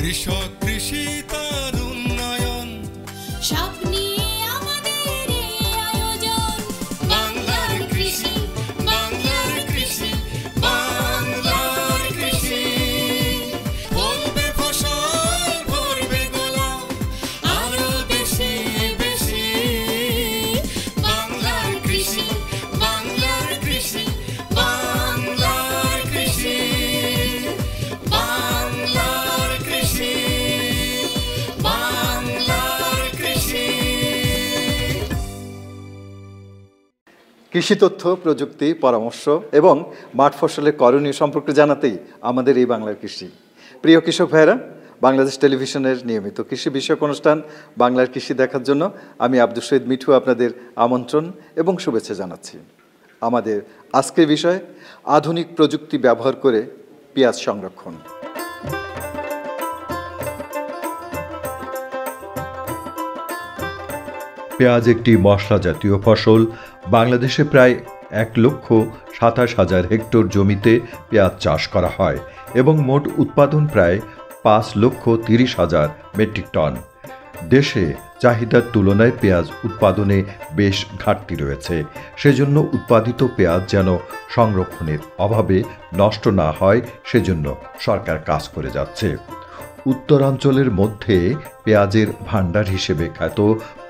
কৃষক কৃষি তার উন্নয়ন সব নিয়ে আমাদের এই আয়োজন। বাংলার কৃষি, বাংলার কৃষি, বাংলার কৃষি। ফলবে ফসল, ভরবে গোলা, আরো বেশি বেশি। বাংলার কৃষি, বাংলার কৃষি, বাংলার কৃষি, বাংলার কৃষি, বাংলার কৃষি। কৃষি তথ্য, প্রযুক্তি, পরামর্শ এবং মাঠ ফসলের করণীয় সম্পর্কে জানাতেই আমাদের এই বাংলার কৃষি। প্রিয় কৃষক ভাইরা, বাংলাদেশ টেলিভিশনের নিয়মিত কৃষি বিষয়ক অনুষ্ঠান বাংলার কৃষি দেখার জন্য আমি আব্দুল শহীদ মিঠু আপনাদের আমন্ত্রণ এবং শুভেচ্ছা জানাচ্ছি। আমাদের আজকের বিষয় আধুনিক প্রযুক্তি ব্যবহার করে পেঁয়াজ সংরক্ষণ। পেঁয়াজ একটি মশলা জাতীয় ফসল। বাংলাদেশে প্রায় 1,27,000 হেক্টর জমিতে পেঁয়াজ চাষ করা হয় এবং মোট উৎপাদন প্রায় 5,30,000 মেট্রিক টন। দেশে চাহিদার তুলনায় পেঁয়াজ উৎপাদনে বেশ ঘাটতি রয়েছে। সেজন্য উৎপাদিত পেঁয়াজ যেন সংরক্ষণের অভাবে নষ্ট না হয়, সেজন্য সরকার কাজ করে যাচ্ছে। উত্তরাঞ্চলের মধ্যে পেঁয়াজের ভাণ্ডার হিসেবে খ্যাত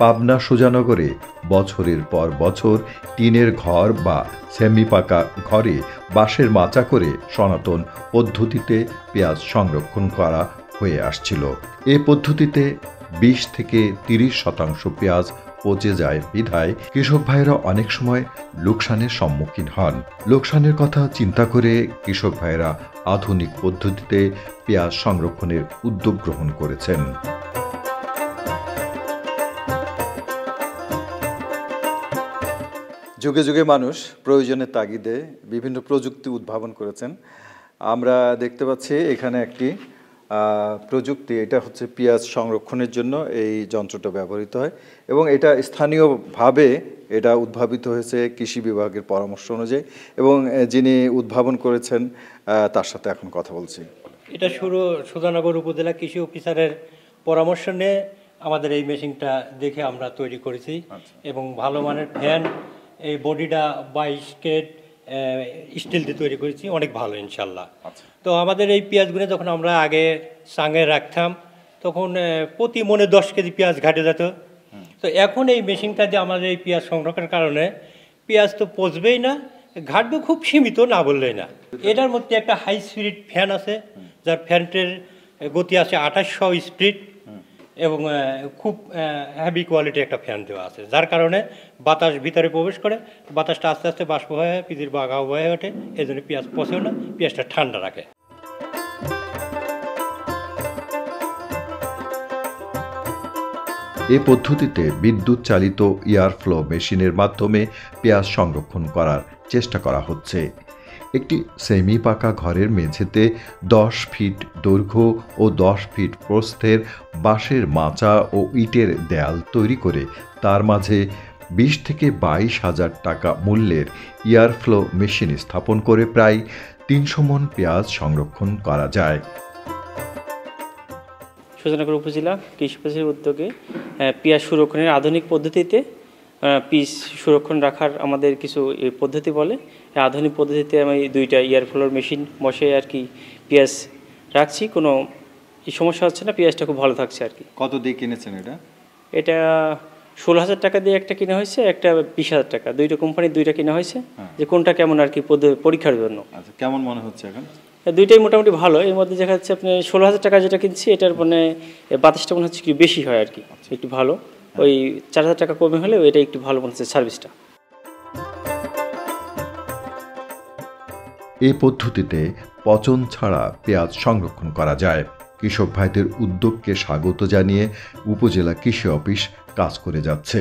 পাবনা সুজানগরে বছরের পর বছর টিনের ঘর বা সেমি পাকা ঘরে বাঁশের মাচা করে সনাতন পদ্ধতিতে পেঁয়াজ সংরক্ষণ করা হয়ে আসছিল। এ পদ্ধতিতে 20 থেকে 30% পেঁয়াজ পচে যায় বিধায় কৃষক ভাইয়েরা অনেক সময় লোকসানের সম্মুখীন হন। লোকসানের কথা চিন্তা করে কৃষক ভাইয়েরা আধুনিক পদ্ধতিতে পেঁয়াজ সংরক্ষণের উদ্যোগ গ্রহণ করেছেন। যুগে যুগে মানুষ প্রয়োজনের তাগিদে বিভিন্ন প্রযুক্তি উদ্ভাবন করেছেন। আমরা দেখতে পাচ্ছি এখানে একটি প্রযুক্তি, এটা হচ্ছে পেঁয়াজ সংরক্ষণের জন্য এই যন্ত্রটা ব্যবহৃত হয় এবং এটা স্থানীয়ভাবে এটা উদ্ভাবিত হয়েছে কৃষি বিভাগের পরামর্শ অনুযায়ী এবং যিনি উদ্ভাবন করেছেন তার সাথে এখন কথা বলছি। এটা সুজানগর উপজেলা কৃষি অফিসারের পরামর্শ নিয়ে আমাদের এই মেশিনটা দেখে আমরা তৈরি করেছি এবং ভালো মানের ফ্যান, এই বডিটা 22 কেট স্টিল দিয়ে তৈরি করেছি, অনেক ভালো ইনশাল্লাহ। তো আমাদের এই পেঁয়াজগুলো যখন আমরা আগে সাঙে রাখতাম তখন প্রতি মনে 10 কেজি পেঁয়াজ ঘাটে যেত। তো এখন এই মেশিনটা দিয়ে আমাদের এই পেঁয়াজ সংরক্ষণের কারণে পেঁয়াজ তো পচবেই না, ঘাটবে খুব সীমিত না বললেই না। এটার মধ্যে একটা হাই স্পিড ফ্যান আছে, যার ফ্যানটির গতি আছে 2800 স্পিড এবং খুব হেভি কোয়ালিটি একটা ফ্যান দেওয়া আছে, যার কারণে বাতাস ভিতরে প্রবেশ করে, বাতাসটা আস্তে আস্তে বাষ্প হয়ে পিজির বাঘা হয়ে ওঠে, এই জন্য পেঁয়াজ পচেও না, পেঁয়াজটা ঠান্ডা রাখে। এ পদ্ধতিতে বিদ্যুৎ চালিত এয়ার ফ্লো মেশিনের মাধ্যমে পেঁয়াজ সংরক্ষণ করার চেষ্টা করা হচ্ছে। একটি সেমি পাকা ঘরের মেঝেতে 10 ফিট দৈর্ঘ্য ও 10 ফিট প্রস্থের বাঁশের মাচা ও ইটের দেয়াল তৈরি করে তার মাঝে 20 থেকে 22,000 টাকা মূল্যের এয়ার ফ্লো মেশিন স্থাপন করে প্রায় 300 মণ পেঁয়াজ সংরক্ষণ করা যায়। সুজানগর উপজেলা কৃষি অফিসের উদ্যোগে পেঁয়াজ সুরক্ষণের আধুনিক পদ্ধতিতে পিস সুরক্ষণ রাখার আমাদের কিছু পদ্ধতি বলে। আধুনিক পদ্ধতিতে আমি 2টা এয়ার ফ্লোর মেশিন বসে আর কি পেঁয়াজ রাখছি, কোনো সমস্যা হচ্ছে না, পেঁয়াজটা খুব ভালো থাকছে আর কি। কত দিয়ে কিনেছেন এটা? এটা 16,000 টাকা দিয়ে একটা কিনা হয়েছে, একটা 20,000 টাকা, 2টা কোম্পানির 2টা কিনা হয়েছে, যে কোনটা কেমন আর কি পরীক্ষার জন্য। আচ্ছা, কেমন মনে হচ্ছে এখন? 2টাই মোটামুটি ভালো। এর মধ্যে দেখা যাচ্ছে আপনি 16,000 টাকা যেটা কিনছি এটার মানে বাতাসটা মনে হচ্ছে একটু বেশি হয় আর কি, একটু ভালো। ওই 4,000 টাকা কমে হলে এটা একটু ভালো মনে হচ্ছে সার্ভিসটা। এই পদ্ধতিতে পচন ছাড়া পেঁয়াজ সংরক্ষণ করা যায়। কৃষক ভাইদের উদ্যোগকে স্বাগত জানিয়ে উপজেলা কৃষি অফিস কাজ করে যাচ্ছে।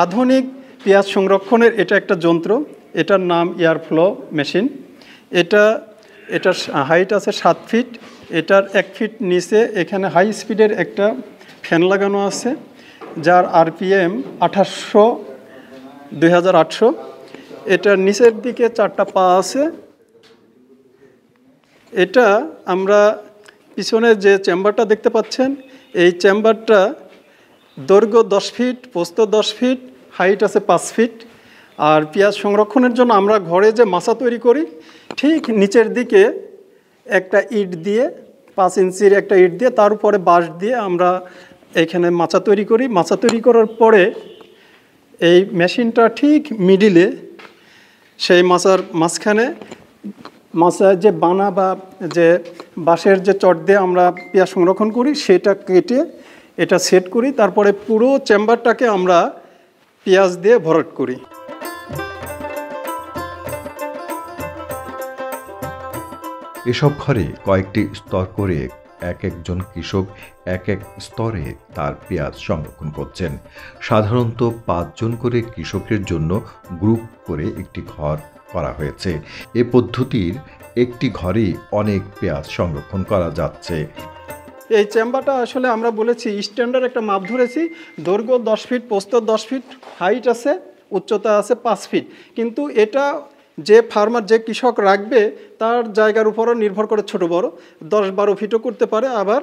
আধুনিক পেঁয়াজ সংরক্ষণের এটা একটা যন্ত্র, এটার নাম এয়ার ফ্লো মেশিন। এটার হাইট আছে 7 ফিট, এটার 1 ফিট নিচে এখানে হাই স্পিডের একটা ফ্যান লাগানো আছে, যার আরপিএম 2800 এটার নিচের দিকে 4টা পা আছে, এটা আমরা পিছনে যে চেম্বারটা দেখতে পাচ্ছেন, এই চেম্বারটা দৈর্ঘ্য 10 ফিট, প্রস্থ 10 ফিট, হাইট আছে 5 ফিট। আর পেঁয়াজ সংরক্ষণের জন্য আমরা ঘরে যে মাচা তৈরি করি, ঠিক নিচের দিকে একটা ইট দিয়ে 5 ইঞ্চির একটা ইট দিয়ে তার উপরে বাঁশ দিয়ে আমরা এখানে মাচা তৈরি করি। মাচা তৈরি করার পরে এই মেশিনটা ঠিক মিডিলে, সেই মাচার মাঝখানে মাচার যে বানা বা যে বাঁশের যে চট দিয়ে আমরা পেঁয়াজ সংরক্ষণ করি সেটা কেটে এটা সেট করি। তারপরে পুরো চেম্বারটাকে আমরা পেঁয়াজ দিয়ে ভরাট করি। এসব ঘরে কয়েকটি স্তর করে এক একজন কৃষক এক এক স্তরে তার পেঁয়াজ সংরক্ষণ করছেন। সাধারণত 5 জন করে কৃষকের জন্য গ্রুপ করে একটি ঘর করা হয়েছে। এ পদ্ধতির একটি ঘরেই অনেক পেঁয়াজ সংরক্ষণ করা যাচ্ছে। এই চেম্বারটা আসলে আমরা বলেছি স্ট্যান্ডার্ড একটা মাপ ধরেছি, দৈর্ঘ্য 10 ফিট, প্রস্থ 10 ফিট, হাইট আছে, উচ্চতা আছে 5 ফিট। কিন্তু এটা যে ফার্মার, যে কৃষক রাখবে তার জায়গার উপরও নির্ভর করে, ছোট বড় 10-12 ফিটও করতে পারে, আবার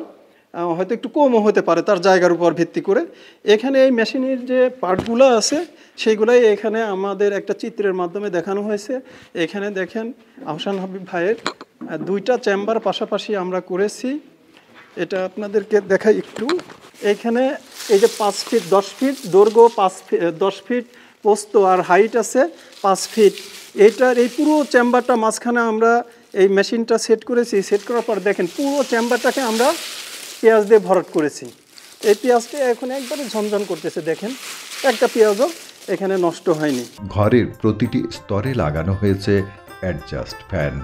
হয়তো একটু কমও হতে পারে তার জায়গার উপর ভিত্তি করে। এখানে এই মেশিনের যে পার্টগুলো আছে সেইগুলাই এখানে আমাদের একটা চিত্রের মাধ্যমে দেখানো হয়েছে। এখানে দেখেন আহসান হাবিব ভাইয়ের 2টা চেম্বার পাশাপাশি আমরা করেছি। এটা আপনাদেরকে দেখাই একটু। এখানে এই যে 5 ফিট 10 ফিট দৈর্ঘ্য, 10 ফিট প্রস্থ, আর হাইট আছে 5 ফিট। এইটার এই পুরো চেম্বারটা মাঝখানে আমরা এই মেশিনটা সেট করেছি। সেট করার পর দেখেন পুরো চেম্বারটাকে আমরা পেঁয়াজ দিয়ে ভরাট করেছি। এই পেঁয়াজটা এখন একবারে ঝনঝন করতেছে, দেখেন একটা পেঁয়াজও এখানে নষ্ট হয়নি। ঘরের প্রতিটি স্তরে লাগানো হয়েছে অ্যাডজাস্ট ফ্যান।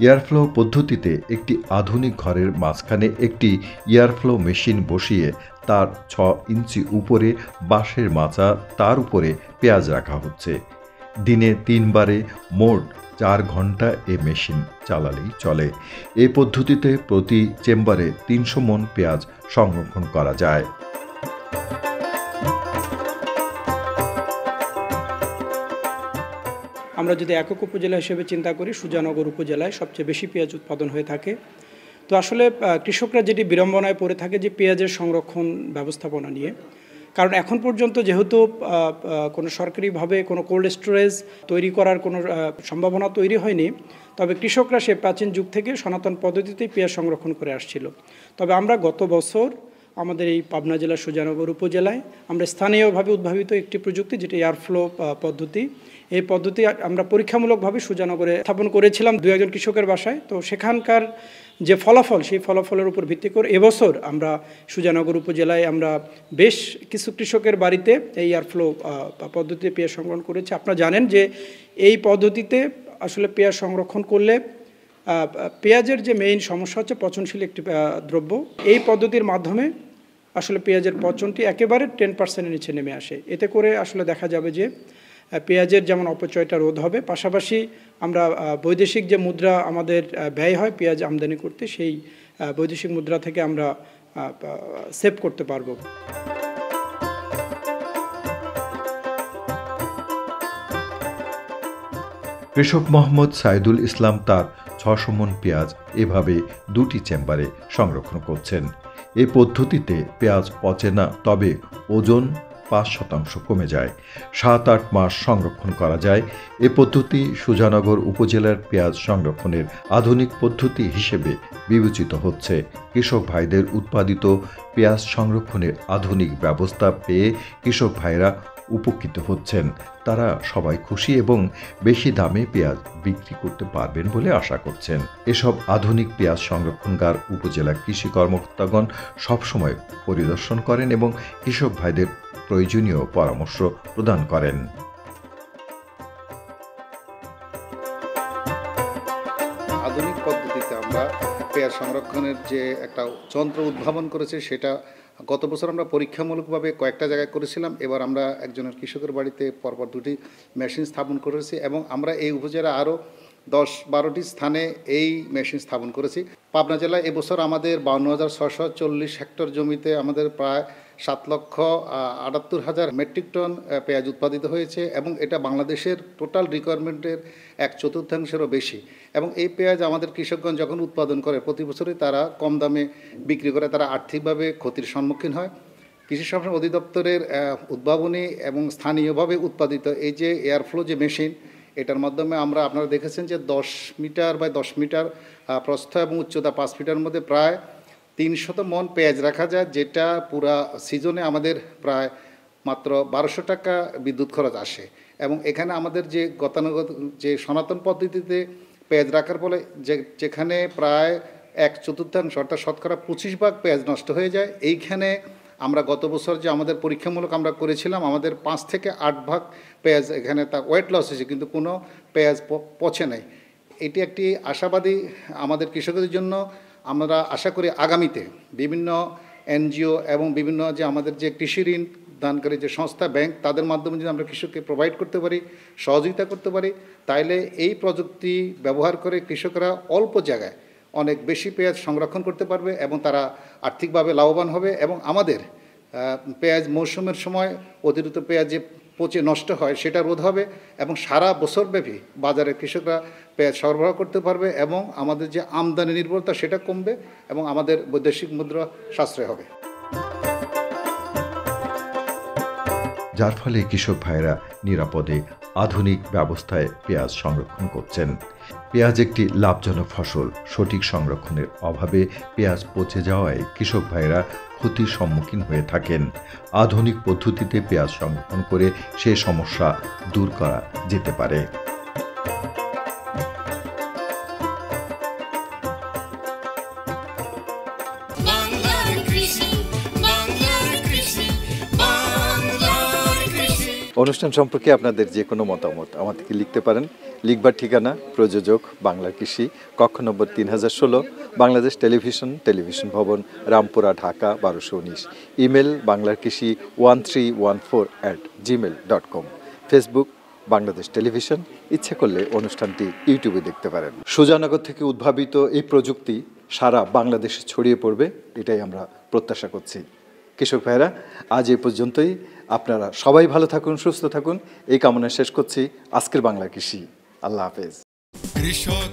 এয়ারফ্লো পদ্ধতিতে একটি আধুনিক ঘরের মাঝখানে একটি এয়ারফ্লো মেশিন বসিয়ে তার 6 ইঞ্চি উপরে বাঁশের মাচা, তার উপরে পেঁয়াজ রাখা হচ্ছে। দিনে 3 বারে মোট 4 ঘন্টা এ মেশিন চালালেই চলে। এ পদ্ধতিতে প্রতি চেম্বারে 300 মণ পেঁয়াজ সংরক্ষণ করা যায়। আমরা যদি একক উপজেলা হিসেবে চিন্তা করি, সুজানগর উপজেলায় সবচেয়ে বেশি পেঁয়াজ উৎপাদন হয়ে থাকে। তো আসলে কৃষকরা যেটি বিড়ম্বনায় পড়ে থাকে যে পেঁয়াজের সংরক্ষণ ব্যবস্থাপনা নিয়ে। কারণ এখন পর্যন্ত যেহেতু কোনো সরকারিভাবে কোনো কোল্ড স্টোরেজ তৈরি করার কোনো সম্ভাবনা তৈরি হয়নি, তবে কৃষকরা সে প্রাচীন যুগ থেকে সনাতন পদ্ধতিতেই পেঁয়াজ সংরক্ষণ করে আসছিল। তবে আমরা গত বছর আমাদের এই পাবনা জেলার সুজানগর উপজেলায় আমরা স্থানীয়ভাবে উদ্ভাবিত একটি প্রযুক্তি, যেটি এয়ারফ্লো পদ্ধতি, এই পদ্ধতি আমরা পরীক্ষামূলকভাবে সুজানগরে স্থাপন করেছিলাম 2-1 কৃষকের বাসায়। তো সেখানকার যে ফলাফল, সেই ফলাফলের উপর ভিত্তি করে এবছর আমরা সুজানগর উপজেলায় আমরা বেশ কিছু কৃষকের বাড়িতে এই এয়ারফ্লো পদ্ধতিতে পেঁয়াজ সংরক্ষণ করেছি। আপনারা জানেন যে এই পদ্ধতিতে আসলে পেঁয়াজ সংরক্ষণ করলে পেঁয়াজের যে মেইন সমস্যা হচ্ছে পচনশীল একটি দ্রব্য। এই পদ্ধতির মাধ্যমে আসলে পেঁয়াজের পচনটি একেবারে 10%-এর নিচে নেমে আসে। এতে করে আসলে দেখা যাবে যে পেঁয়াজের যেমন অপচয়টা রোধ হবে, পাশাপাশি আমরা বৈদেশিক যে মুদ্রা আমাদের ব্যয় হয় পেঁয়াজ আমদানি করতে, সেই বৈদেশিক মুদ্রা থেকে আমরা সেভ করতে পারবো। কৃষক মোহাম্মদ সাইদুল ইসলাম তার 600 মণ পেঁয়াজ এভাবে 2টি চেম্বারে সংরক্ষণ করছেন। এই পদ্ধতিতে পেঁয়াজ পচে না, তবে ওজন 5% কমে যায়। 7-8 মাস সংরক্ষণ করা যায়। এ পদ্ধতি সুজানগর উপজেলার পেঁয়াজ সংরক্ষণের আধুনিক পদ্ধতি হিসেবে বিবেচিত হচ্ছে। কৃষক ভাইদের উৎপাদিত পেঁয়াজ সংরক্ষণের আধুনিক ব্যবস্থা পেয়ে কৃষক ভাইরা উপকৃত হচ্ছেন। তারা সবাই খুশি এবং বেশি দামে পেঁয়াজ বিক্রি করতে পারবেন বলে আশা করছেন। এসব আধুনিক পেঁয়াজ সংরক্ষণগার উপজেলা কৃষি কর্মকর্তাগণ সবসময় পরিদর্শন করেন এবং কৃষক ভাইদের প্রয়োজনীয় পরামর্শ প্রদান করেন। আধুনিক পদ্ধতিতে আমরা পেঁয়াজ সংরক্ষণের যে একটা যন্ত্র উদ্ভাবন করেছি, সেটা গত বছর আমরা পরীক্ষামূলকভাবে কয়েকটা জায়গায় করেছিলাম। এবার আমরা একজনের কৃষকের বাড়িতে পরপর 2টি মেশিন স্থাপন করেছি এবং আমরা এই উপজেলা আরও 10-12টি স্থানে এই মেশিন স্থাপন করেছি। পাবনা জেলায় এবছর আমাদের 52,640 হেক্টর জমিতে আমাদের প্রায় 7,78,000 মেট্রিক টন পেঁয়াজ উৎপাদিত হয়েছে এবং এটা বাংলাদেশের টোটাল রিকোয়ারমেন্টের 1/4-ও বেশি। এবং এই পেঁয়াজ আমাদের কৃষকগণ যখন উৎপাদন করে প্রতি বছরই তারা কম দামে বিক্রি করে, তারা আর্থিকভাবে ক্ষতির সম্মুখীন হয়। কৃষি সম্প্রসারণ অধিদপ্তরের উদ্ভাবনী এবং স্থানীয়ভাবে উৎপাদিত এই যে এয়ারফ্লো যে মেশিন, এটার মাধ্যমে আমরা আপনারা দেখেছেন যে 10 মিটার বাই 10 মিটার প্রস্থ এবং উচ্চতা 5 ফিটের মধ্যে প্রায় 300 মণ পেঁয়াজ রাখা যায়, যেটা পুরা সিজনে আমাদের প্রায় মাত্র 1200 টাকা বিদ্যুৎ খরচ আসে। এবং এখানে আমাদের যে গতানুগত যে সনাতন পদ্ধতিতে পেঁয়াজ রাখার ফলে যেখানে প্রায় 1/4 অর্থাৎ শতকরা 25 ভাগ পেঁয়াজ নষ্ট হয়ে যায়, এইখানে আমরা গত বছর যে আমাদের পরীক্ষামূলক আমরা করেছিলাম, আমাদের 5 থেকে 8 ভাগ পেঁয়াজ এখানে তা ওয়েট লস হয়েছে, কিন্তু কোনো পেঁয়াজ পচে নাই। এটি একটি আশাবাদী আমাদের কৃষকদের জন্য। আমরা আশা করি আগামীতে বিভিন্ন এনজিও এবং বিভিন্ন যে আমাদের যে কৃষি ঋণ দানকারী যে সংস্থা, ব্যাংক, তাদের মাধ্যমে যদি আমরা কৃষককে প্রোভাইড করতে পারি, সহযোগিতা করতে পারি, তাইলে এই প্রযুক্তি ব্যবহার করে কৃষকরা অল্প জায়গায় অনেক বেশি পেঁয়াজ সংরক্ষণ করতে পারবে এবং তারা আর্থিকভাবে লাভবান হবে। এবং আমাদের পেঁয়াজ মৌসুমের সময় অতিরিক্ত পেঁয়াজ যে পচে নষ্ট হয় সেটা রোধ হবে এবং সারা বছরব্যাপী বাজারে কৃষকরা পেঁয়াজ সরবরাহ করতে পারবে এবং আমাদের যে আমদানি নির্ভরতা সেটা কমবে এবং আমাদের বৈদেশিক মুদ্রা সাশ্রয় হবে। যার ফলে কৃষক ভাইরা নিরাপদে আধুনিক ব্যবস্থায় পেঁয়াজ সংরক্ষণ করছেন। পেঁয়াজ একটি লাভজনক ফসল। সঠিক সংরক্ষণের অভাবে পেঁয়াজ পচে যাওয়ায় কৃষক ভাইরা ক্ষতির সম্মুখীন হয়ে থাকেন। আধুনিক পদ্ধতিতে পেঁয়াজ সংরক্ষণ করে সেই সমস্যা দূর করা যেতে পারে। অনুষ্ঠান সম্পর্কে আপনাদের যে কোনো মতামত আমাদেরকে লিখতে পারেন। লিখবার ঠিকানা প্রযোজক বাংলার কৃষি, কক্ষ নম্বর 3016, বাংলাদেশ টেলিভিশন ভবন, রামপুরা, ঢাকা 1219। ইমেল বাংলার কৃষি 1314@gmail.com। Facebook Bangladesh television. ইচ্ছে করলে অনুষ্ঠানটি ইউটিউবে দেখতে পারেন। সুজানগর থেকে উদ্ভাবিত এই প্রযুক্তি সারা বাংলাদেশে ছড়িয়ে পড়বে, এটাই আমরা প্রত্যাশা করছি। কৃষক ভাইরা, আজ এই পর্যন্তই। আপনারা সবাই ভালো থাকুন, সুস্থ থাকুন, এই কামনা শেষ করছি আজকের বাংলা কৃষি। আল্লাহ হাফেজ। কৃষক